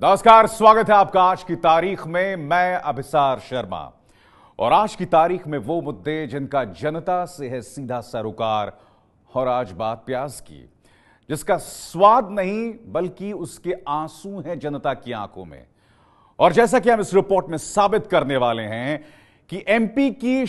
नमस्कार, स्वागत है आपका आज की तारीख में। मैं अभिसार शर्मा और आज की तारीख में वो मुद्दे जिनका जनता से है सीधा सरोकार। और आज बात प्याज की, जिसका स्वाद नहीं बल्कि उसके आंसू हैं जनता की आंखों में। और जैसा कि हम इस रिपोर्ट में साबित करने वाले हैं कि एमपी की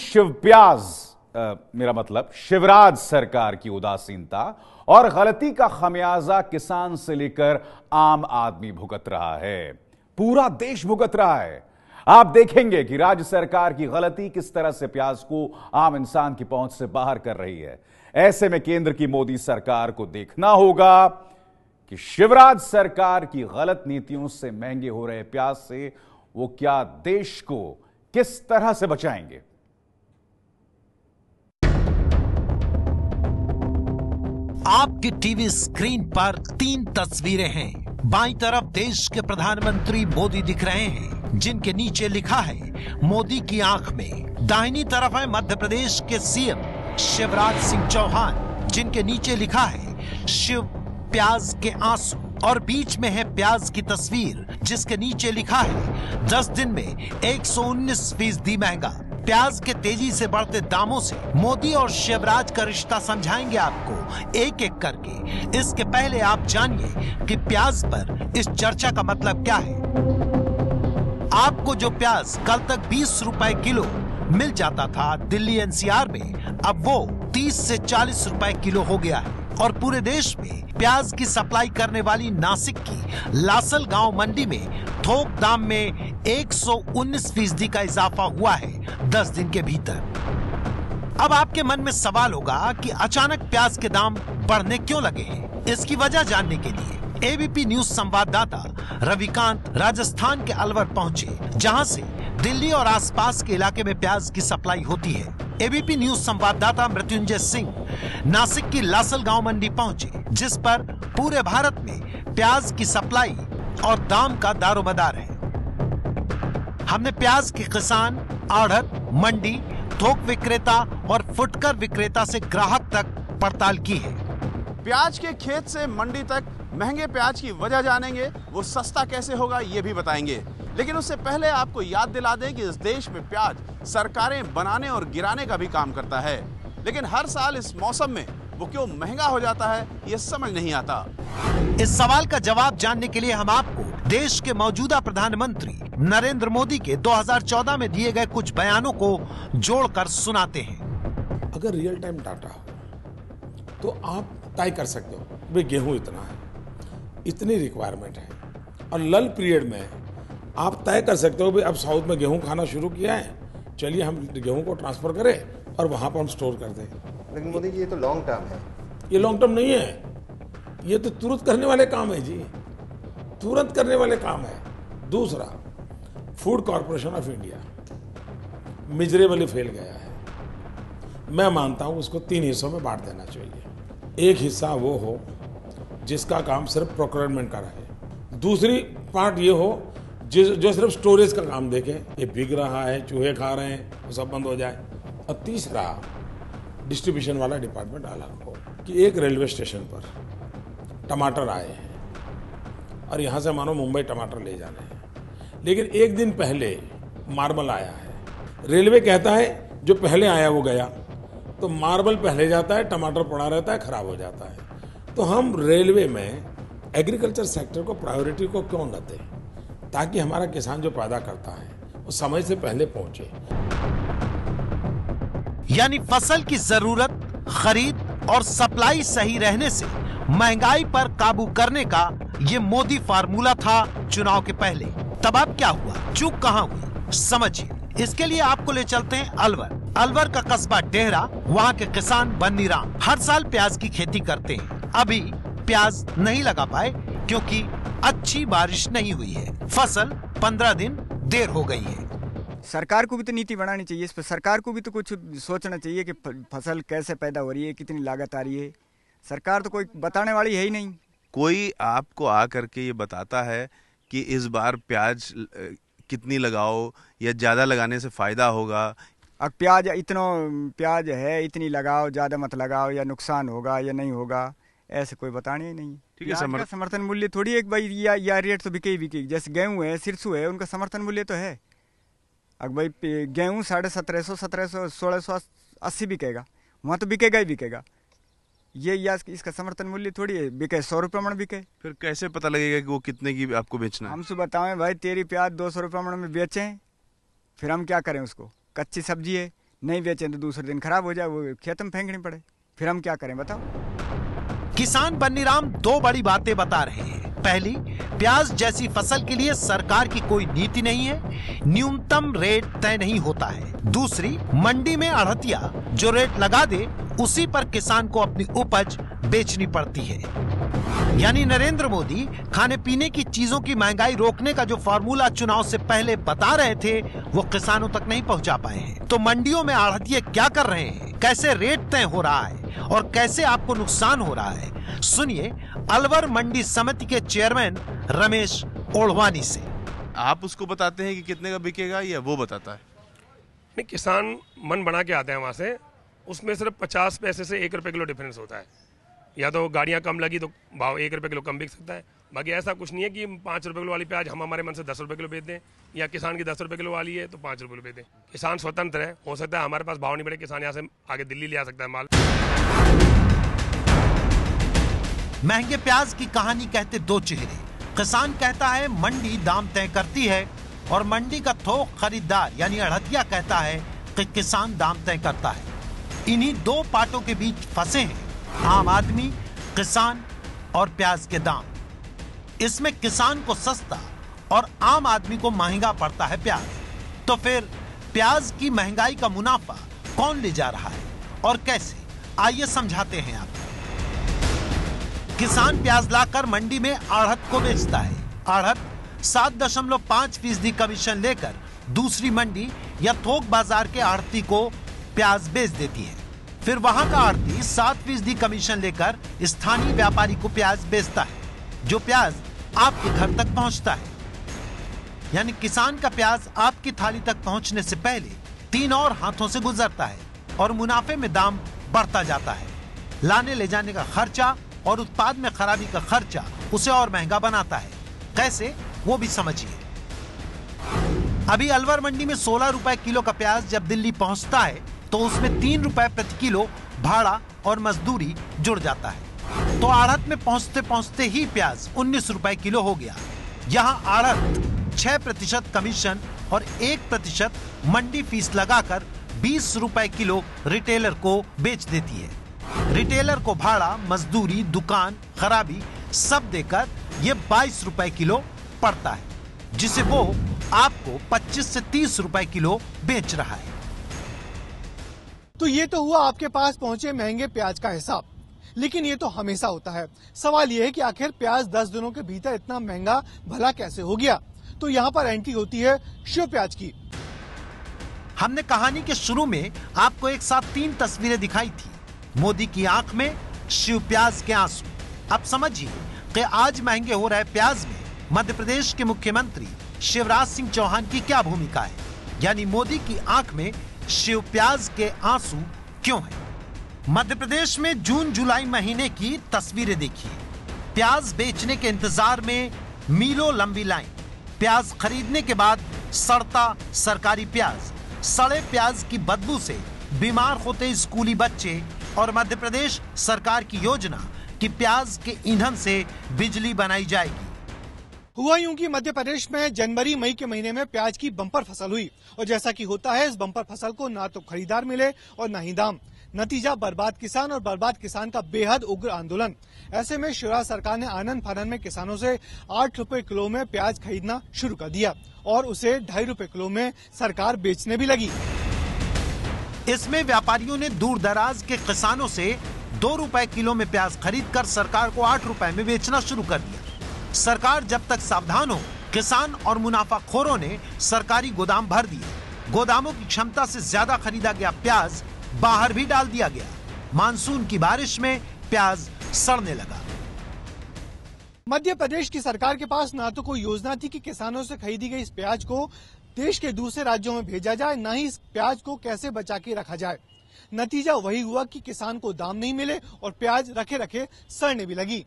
मेरा मतलब शिवराज सरकार की उदासीनता और गलती का खमियाजा किसान से लेकर आम आदमी भुगत रहा है, पूरा देश भुगत रहा है। आप देखेंगे कि राज्य सरकार की गलती किस तरह से प्याज को आम इंसान की पहुंच से बाहर कर रही है। ऐसे में केंद्र की मोदी सरकार को देखना होगा कि शिवराज सरकार की गलत नीतियों से महंगे हो रहे प्याज से वो क्या देश को किस तरह से बचाएंगे। आपकी टीवी स्क्रीन पर 3 तस्वीरें हैं। बाईं तरफ देश के प्रधानमंत्री मोदी दिख रहे हैं, जिनके नीचे लिखा है मोदी की आंख में। दाहिनी तरफ है मध्य प्रदेश के सीएम शिवराज सिंह चौहान, जिनके नीचे लिखा है शिव प्याज के आंसू। और बीच में है प्याज की तस्वीर, जिसके नीचे लिखा है 10 दिन में 119% महंगा। प्याज के तेजी से बढ़ते दामों से मोदी और शिवराज का रिश्ता समझाएंगे आपको एक एक करके। इसके पहले आप जानिए कि प्याज पर इस चर्चा का मतलब क्या है। आपको जो प्याज कल तक 20 रुपए किलो मिल जाता था दिल्ली एनसीआर में, अब वो 30 से 40 रुपए किलो हो गया है। और पूरे देश में प्याज की सप्लाई करने वाली नासिक की लासल गांव मंडी में थोक दाम में 119% का इजाफा हुआ है 10 दिन के भीतर। अब आपके मन में सवाल होगा कि अचानक प्याज के दाम बढ़ने क्यों लगे हैं। इसकी वजह जानने के लिए एबीपी न्यूज संवाददाता रविकांत राजस्थान के अलवर पहुंचे, जहां से दिल्ली और आसपास के इलाके में प्याज की सप्लाई होती है। एबीपी न्यूज संवाददाता मृत्युंजय सिंह नासिक की लासल गांव मंडी पहुंचे, जिस पर पूरे भारत में प्याज की सप्लाई और दाम का दारोमदार है। हमने प्याज के किसान, आढ़त, मंडी, थोक विक्रेता और फुटकर विक्रेता से ग्राहक तक पड़ताल की है। प्याज के खेत से मंडी तक महंगे प्याज की वजह जानेंगे, वो सस्ता कैसे होगा ये भी बताएंगे। लेकिन उससे पहले आपको याद दिला दें कि इस देश में प्याज सरकारें बनाने और गिराने का भी काम करता है, लेकिन हर साल इस मौसम में वो क्यों महंगा हो जाता है ये समझ नहीं आता। इस सवाल का जवाब जानने के लिए हम आपको देश के मौजूदा प्रधानमंत्री नरेंद्र मोदी के 2014 में दिए गए कुछ बयानों को जोड़कर सुनाते हैं। अगर रियल टाइम डाटा हो तो आप तय कर सकते हो भाई गेहूं इतना है, इतनी रिक्वायरमेंट है, और लल पीरियड में आप तय कर सकते हो भाई अब साउथ में गेहूं खाना शुरू किया है, चलिए हम गेहूं को ट्रांसफर करें और वहां पर हम स्टोर कर दें। लेकिन मोदी जी ये तो लॉन्ग टर्म है। ये लॉन्ग टर्म नहीं है, ये तो तुरंत करने वाले काम है जी, तुरंत करने वाले काम है। दूसरा, food corporation of India miserably fail गया है। मैं मानता हूं उसको 3 हिस्सों में बांट देना चाहिए। एक हिस्सा वो हो जिसका काम सिर्फ प्रोक्योरमेंट का रहे, दूसरी पार्ट ये हो जो सिर्फ स्टोरेज का काम देखे, ये बिक रहा है, चूहे खा रहे हैं, वो सब बंद हो जाए। और तीसरा, डिस्ट्रीब्यूशन वाला डिपार्टमेंट अलग हो कि एक रेलवे स्टेशन पर टमाटर आए हैं और यहाँ से मानो मुंबई टमाटर ले जाने हैं, लेकिन एक दिन पहले मार्बल आया है, रेलवे कहता है जो पहले आया वो गया, तो मार्बल पहले जाता है, टमाटर पड़ा रहता है, खराब हो जाता है। तो हम रेलवे में एग्रीकल्चर सेक्टर को प्रायोरिटी को क्यों न दें, ताकि हमारा किसान जो पैदा करता है वो समय से पहले पहुंचे। यानी फसल की जरूरत, खरीद और सप्लाई सही रहने से महंगाई पर काबू करने का ये मोदी फार्मूला था चुनाव के पहले। तब अब क्या हुआ, चूक कहां हुई, समझिए। इसके लिए आपको ले चलते हैं अलवर का कस्बा डेहरा। वहाँ के किसान बन्नी राम हर साल प्याज की खेती करते हैं। अभी प्याज नहीं लगा पाए क्योंकि अच्छी बारिश नहीं हुई है। फसल 15 दिन देर हो गई है। सरकार को भी तो नीति बनानी चाहिए, इस पर सरकार को भी तो कुछ सोचना चाहिए कि फसल कैसे पैदा हो रही है, कितनी लागत आ रही है। सरकार तो कोई बताने वाली है ही नहीं। कोई आपको आ करके ये बताता है कि इस बार प्याज कितनी लगाओ या ज़्यादा लगाने से फ़ायदा होगा। अब प्याज है, इतनी लगाओ, ज़्यादा मत लगाओ, या नुकसान होगा या नहीं होगा, ऐसे कोई बताने ही नहीं। ठीक है, समर्थन मूल्य थोड़ी एक भाई या रेट तो बिके ही बिके। जैसे गेहूं है, सिरसू है, उनका समर्थन मूल्य तो है। अब भाई गेहूं 1750, 1700, 1680 बिकेगा, वहाँ तो बिकेगा ही बिकेगा। ये या इसका समर्थन मूल्य थोड़ी है बिके 100 रुपये मण बिके। फिर कैसे पता लगेगा कि वो कितने की आपको बेचना है? हमसे बताएं भाई, तेरी प्याज 200 रुपये मण में बेचें, फिर हम क्या करें? उसको कच्ची सब्जी है, नहीं बेचें तो दूसरे दिन खराब हो जाए, वो खेत में फेंकनी पड़े, फिर हम क्या करें बताओ? किसान बन्नीराम दो बड़ी बातें बता रहे हैं। पहली, प्याज जैसी फसल के लिए सरकार की कोई नीति नहीं है, न्यूनतम रेट तय नहीं होता है। दूसरी, मंडी में आढ़तिया जो रेट लगा दे उसी पर किसान को अपनी उपज बेचनी पड़ती है। यानी नरेंद्र मोदी खाने पीने की चीजों की महंगाई रोकने का जो फार्मूला चुनाव से पहले बता रहे थे वो किसानों तक नहीं पहुंचा पाए हैं। तो मंडियों में आढ़तिये क्या कर रहे हैं, कैसे रेट तय हो रहा है और कैसे आपको नुकसान हो रहा है, सुनिए अलवर मंडी समिति के चेयरमैन रमेश ओढ़वानी से। आप उसको बताते हैं कि कितने का बिकेगा या वो बताता है? नहीं, किसान मन बना के आते हैं वहाँ से, उसमें सिर्फ 50 पैसे से 1 रुपये किलो डिफरेंस होता है। या तो गाड़ियाँ कम लगी तो भाव 1 रुपये किलो कम बिक सकता है। बाकी ऐसा कुछ नहीं है कि 5 रुपये किलो वाली प्याज हम हमारे मन से 10 रुपये किलो बेच दें, या किसान की 10 रुपये किलो वाली है तो 5 रुपये किलो बेच दें। किसान स्वतंत्र है, हो सकता है हमारे पास भाव नहीं बढ़े, किसान यहाँ से आगे दिल्ली ले आ सकता है माल। महंगे प्याज की कहानी कहते दो चेहरे। किसान कहता है मंडी दाम तय करती है और मंडी का थोक खरीदार यानी अढ़तिया कहता है कि किसान दाम तय करता है। इन्हीं दो पार्टों के बीच फंसे हैं आम आदमी, किसान और प्याज के दाम। इसमें किसान को सस्ता और आम आदमी को महंगा पड़ता है प्याज। तो फिर प्याज की महंगाई का मुनाफा कौन ले जा रहा है और कैसे, आइए समझाते हैं आपको। किसान प्याज लाकर मंडी में आढ़त को बेचता है। आढ़त 7.5% कमीशन लेकर दूसरी मंडी या थोक बाजार के आढ़ती को प्याज बेच देती है। फिर वहां का आढ़ती 7% कमीशन लेकर स्थानीय व्यापारी को प्याज बेचता है, जो प्याज आपके घर तक पहुंचता है। यानी किसान का प्याज आपकी थाली तक पहुंचने से पहले 3 और हाथों से गुजरता है और मुनाफे में दाम बढ़ता जाता है। लाने ले जाने का खर्चा और उत्पाद में खराबी का खर्चा उसे और महंगा बनाता है। कैसे, वो भी समझिए। अभी अलवर मंडी में 16 रुपए किलो का प्याज जब दिल्ली पहुंचता है तो उसमें 3 रुपए प्रति किलो भाड़ा और मजदूरी जुड़ जाता है। तो आढ़त में पहुंचते पहुंचते ही प्याज 19 रुपए किलो हो गया। यहाँ आढ़त 6% कमीशन और 1% मंडी फीस लगाकर 20 रुपए किलो रिटेलर को बेच देती है। रिटेलर को भाड़ा, मजदूरी, दुकान, खराबी सब देकर ये 22 रुपए किलो पड़ता है, जिसे वो आपको 25 से 30 रुपए किलो बेच रहा है। तो ये तो हुआ आपके पास पहुंचे महंगे प्याज का हिसाब, लेकिन ये तो हमेशा होता है। सवाल ये है कि आखिर प्याज 10 दिनों के भीतर इतना महंगा भला कैसे हो गया? तो यहाँ पर एंट्री होती है शिव प्याज की। हमने कहानी के शुरू में आपको एक साथ 3 तस्वीरें दिखाई थी। मोदी की आंख में, शिव प्याज के आंसू। अब समझिए कि आज महंगे हो रहे प्याज में मध्य प्रदेश के मुख्यमंत्री शिवराज सिंह चौहान की क्या भूमिका है, यानी मोदी की आंख में शिव प्याज के आंसू क्यों हैं? मध्य प्रदेश में जून जुलाई महीने की तस्वीरें देखिए। प्याज बेचने के इंतजार में मीलों लंबी लाइन। प्याज खरीदने के बाद सड़ता सरकारी प्याज। सड़े प्याज की बदबू से बीमार होते स्कूली बच्चे और मध्य प्रदेश सरकार की योजना कि प्याज के ईंधन से बिजली बनाई जाएगी। हुआ यूं कि मध्य प्रदेश में जनवरी मई के महीने में प्याज की बम्पर फसल हुई और जैसा कि होता है इस बम्पर फसल को ना तो खरीदार मिले और ना ही दाम। नतीजा बर्बाद किसान और बर्बाद किसान का बेहद उग्र आंदोलन। ऐसे में शिवराज सरकार ने आनन फानन में किसानों से 8 रुपए किलो में प्याज खरीदना शुरू कर दिया और उसे 2.5 रुपए किलो में सरकार बेचने भी लगी। इसमें व्यापारियों ने दूर दराज के किसानों से 2 रुपए किलो में प्याज खरीदकर सरकार को 8 रुपए में बेचना शुरू कर दिया। सरकार जब तक सावधान हो, किसान और मुनाफाखोरों ने सरकारी गोदाम भर दिए। गोदामों की क्षमता से ज्यादा खरीदा गया प्याज बाहर भी डाल दिया गया। मानसून की बारिश में प्याज सड़ने लगा। मध्य प्रदेश की सरकार के पास ना तो कोई योजना थी कि किसानों से खरीदी गई इस प्याज को देश के दूसरे राज्यों में भेजा जाए, न ही इस प्याज को कैसे बचा के रखा जाए। नतीजा वही हुआ कि किसान को दाम नहीं मिले और प्याज रखे रखे सड़ने भी लगी।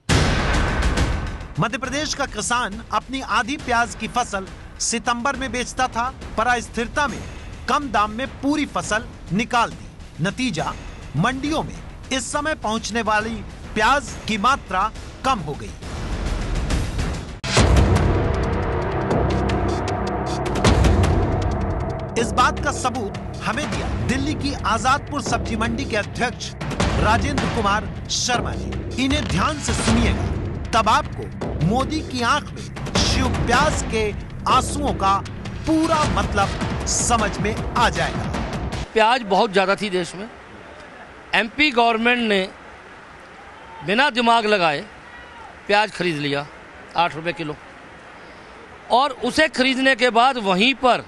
मध्य प्रदेश का किसान अपनी आधी प्याज की फसल सितंबर में बेचता था, पर अस्थिरता में कम दाम में पूरी फसल निकाल दी। नतीजा, मंडियों में इस समय पहुंचने वाली प्याज की मात्रा कम हो गई। इस बात का सबूत हमें दिया दिल्ली की आजादपुर सब्जी मंडी के अध्यक्ष राजेंद्र कुमार शर्मा ने। इन्हें ध्यान से सुनिएगा, तब आपको मोदी की आंख में शिव प्याज के आंसुओं का पूरा मतलब समझ में आ जाएगा। प्याज बहुत ज्यादा थी देश में। एमपी गवर्नमेंट ने बिना दिमाग लगाए प्याज खरीद लिया 8 रुपए किलो, और उसे खरीदने के बाद वहीं पर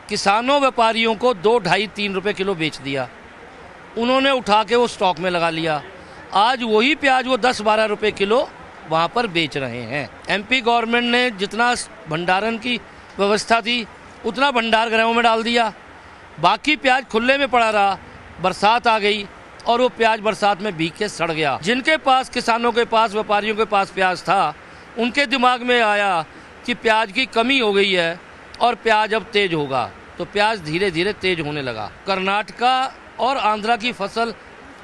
किसानों व्यापारियों को 2, 2.5, 3 रुपए किलो बेच दिया। उन्होंने उठा के वो स्टॉक में लगा लिया। आज वही प्याज वो 10-12 रुपए किलो वहाँ पर बेच रहे हैं। एमपी गवर्नमेंट ने जितना भंडारण की व्यवस्था थी उतना भंडार गृहों में डाल दिया, बाकी प्याज खुले में पड़ा रहा। बरसात आ गई और वो प्याज बरसात में भीग के सड़ गया। जिनके पास, किसानों के पास, व्यापारियों के पास प्याज था, उनके दिमाग में आया कि प्याज की कमी हो गई है और प्याज अब तेज होगा, तो प्याज धीरे धीरे तेज होने लगा। कर्नाटका और आंध्रा की फसल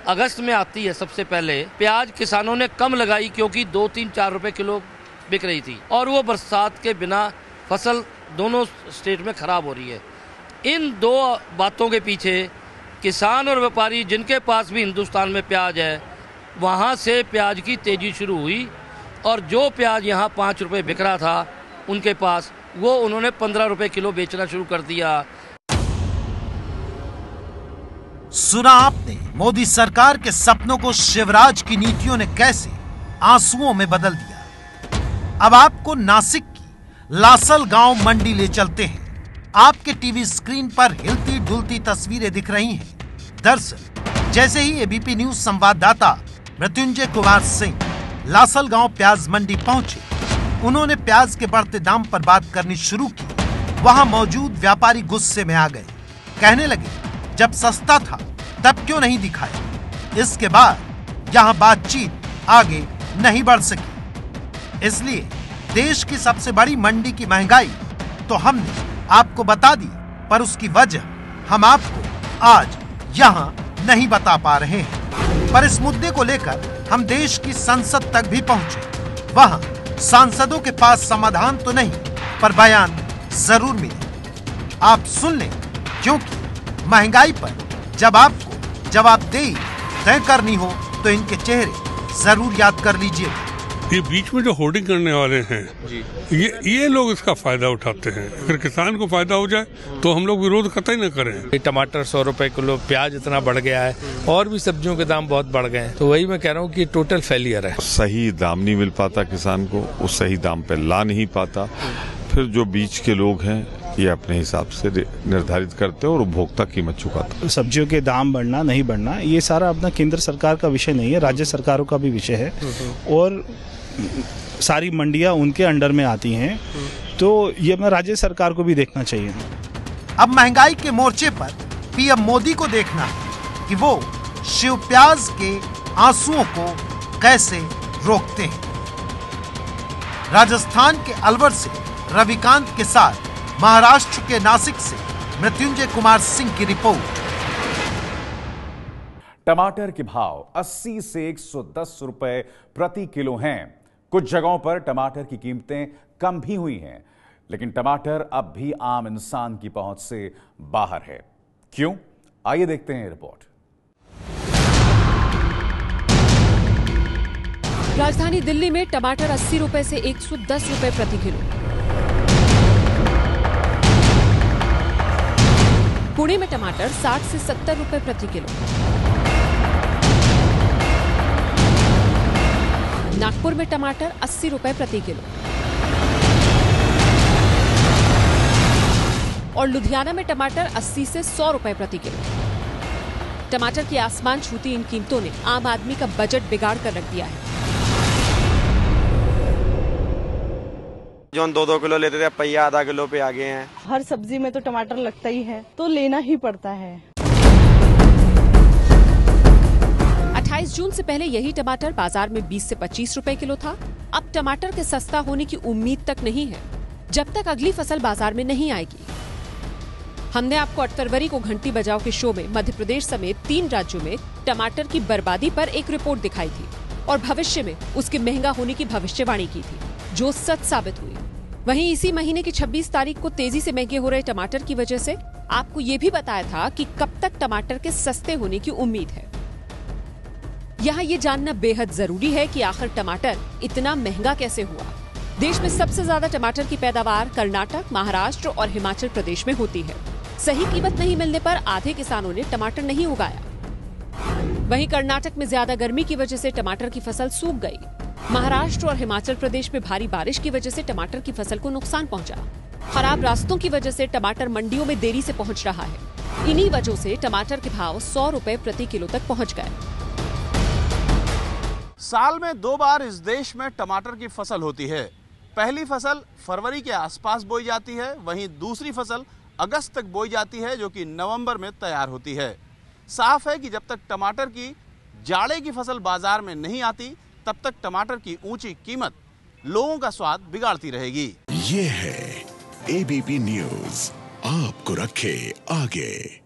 अगस्त में आती है। सबसे पहले प्याज किसानों ने कम लगाई क्योंकि 2, 3, 4 रुपए किलो बिक रही थी, और वो बरसात के बिना फसल दोनों स्टेट में खराब हो रही है। इन दो बातों के पीछे किसान और व्यापारी, जिनके पास भी हिंदुस्तान में प्याज है, वहाँ से प्याज की तेजी शुरू हुई, और जो प्याज यहाँ 5 रुपए बिक रहा था उनके पास, वो उन्होंने 15 रुपए किलो बेचना शुरू कर दिया। सुना आपने मोदी सरकार के सपनों को शिवराज की नीतियों ने कैसे आंसुओं में बदल दिया। अब आपको नासिक की लासल गांव मंडी ले चलते हैं। आपके टीवी स्क्रीन पर हिलती डुलती तस्वीरें दिख रही हैं। दरअसल जैसे ही एबीपी न्यूज संवाददाता मृत्युंजय कुमार सिंह लासल गांव प्याज मंडी पहुंचे, उन्होंने प्याज के बढ़ते दाम पर बात करनी शुरू की। वहां मौजूद व्यापारी गुस्से में आ गए, कहने लगे जब सस्ता था तब क्यों नहीं दिखाया। इसके बाद यहां बातचीत आगे नहीं बढ़ सकी। इसलिए देश की सबसे बड़ी मंडी की महंगाई तो हमने आपको बता दी, पर उसकी वजह हम आपको आज यहां नहीं बता पा रहे हैं। पर इस मुद्दे को लेकर हम देश की संसद तक भी पहुंचे। वहां सांसदों के पास समाधान तो नहीं, पर बयान जरूर मिले। आप सुन लें, क्योंकि महंगाई पर जब आपको जवाबदेही तय करनी हो तो इनके चेहरे जरूर याद कर लीजिए। ये बीच में जो होर्डिंग करने वाले हैं जी, ये लोग इसका फायदा उठाते हैं। अगर किसान को फायदा हो जाए तो हम लोग विरोध कतई न करें। टमाटर 100 रुपए किलो, प्याज इतना बढ़ गया है, और भी सब्जियों के दाम बहुत बढ़ गए हैं। तो वही मैं कह रहा हूँ कि टोटल फेलियर है। सही दाम नहीं मिल पाता किसान को, वो सही दाम पे ला नहीं पाता। फिर जो बीच के लोग हैं ये अपने हिसाब से निर्धारित करते हैं और उपभोक्ता कीमत चुकाता है। सब्जियों के दाम बढ़ना नहीं बढ़ना ये सारा अपना केंद्र सरकार का विषय नहीं है, राज्य सरकारों का भी विषय है, और सारी मंडियां उनके अंडर में आती हैं, तो ये अपना राज्य सरकार को भी देखना चाहिए। अब महंगाई के मोर्चे पर पीएम मोदी को देखना है कि वो शिव प्याज के आंसुओं को कैसे रोकते हैं। राजस्थान के अलवर से रविकांत के साथ महाराष्ट्र के नासिक से मृत्युंजय कुमार सिंह की रिपोर्ट। टमाटर के भाव 80 से 110 रुपए प्रति किलो हैं। कुछ जगहों पर टमाटर की कीमतें कम भी हुई हैं, लेकिन टमाटर अब भी आम इंसान की पहुंच से बाहर है। क्यों? आइए देखते हैं रिपोर्ट। राजधानी दिल्ली में टमाटर 80 रुपए से 110 रुपए प्रति किलो। पुणे में टमाटर 60 से 70 रुपए प्रति किलो। नागपुर में टमाटर 80 रुपए प्रति किलो और लुधियाना में टमाटर 80 से 100 रुपए प्रति किलो। टमाटर की आसमान छूती इन कीमतों ने आम आदमी का बजट बिगाड़ कर रख दिया है। जो 2-2 किलो लेते थे, पहिया आधा किलो पे आ गए हैं। हर सब्जी में तो टमाटर लगता ही है, तो लेना ही पड़ता है। 22 जून से पहले यही टमाटर बाजार में 20 से 25 रुपए किलो था। अब टमाटर के सस्ता होने की उम्मीद तक नहीं है, जब तक अगली फसल बाजार में नहीं आएगी। हमने आपको 8 फरवरी को घंटी बजाओ के शो में मध्य प्रदेश समेत 3 राज्यों में टमाटर की बर्बादी पर एक रिपोर्ट दिखाई थी और भविष्य में उसके महंगा होने की भविष्यवाणी की थी, जो सच साबित हुई। वहीं इसी महीने की 26 तारीख को तेजी से महंगे हो रहे टमाटर की वजह से आपको ये भी बताया था कि कब तक टमाटर के सस्ते होने की उम्मीद है। यहाँ ये जानना बेहद जरूरी है कि आखिर टमाटर इतना महंगा कैसे हुआ। देश में सबसे ज्यादा टमाटर की पैदावार कर्नाटक, महाराष्ट्र और हिमाचल प्रदेश में होती है। सही कीमत नहीं मिलने पर आधे किसानों ने टमाटर नहीं उगाया। वहीं कर्नाटक में ज्यादा गर्मी की वजह से टमाटर की फसल सूख गई। महाराष्ट्र और हिमाचल प्रदेश में भारी बारिश की वजह से टमाटर की फसल को नुकसान पहुंचा। खराब रास्तों की वजह से टमाटर मंडियों में देरी से पहुंच रहा है। इन्हीं वजहों से टमाटर के भाव 100 रुपए प्रति किलो तक पहुंच गए। साल में 2 बार इस देश में टमाटर की फसल होती है। पहली फसल फरवरी के आसपास बोई जाती है, वहीं दूसरी फसल अगस्त तक बोई जाती है, जो कि नवंबर में तैयार होती है। साफ है कि जब तक टमाटर की जाड़े की फसल बाजार में नहीं आती, तब तक टमाटर की ऊंची कीमत लोगों का स्वाद बिगाड़ती रहेगी। ये है एबीपी न्यूज़, आपको रखे आगे।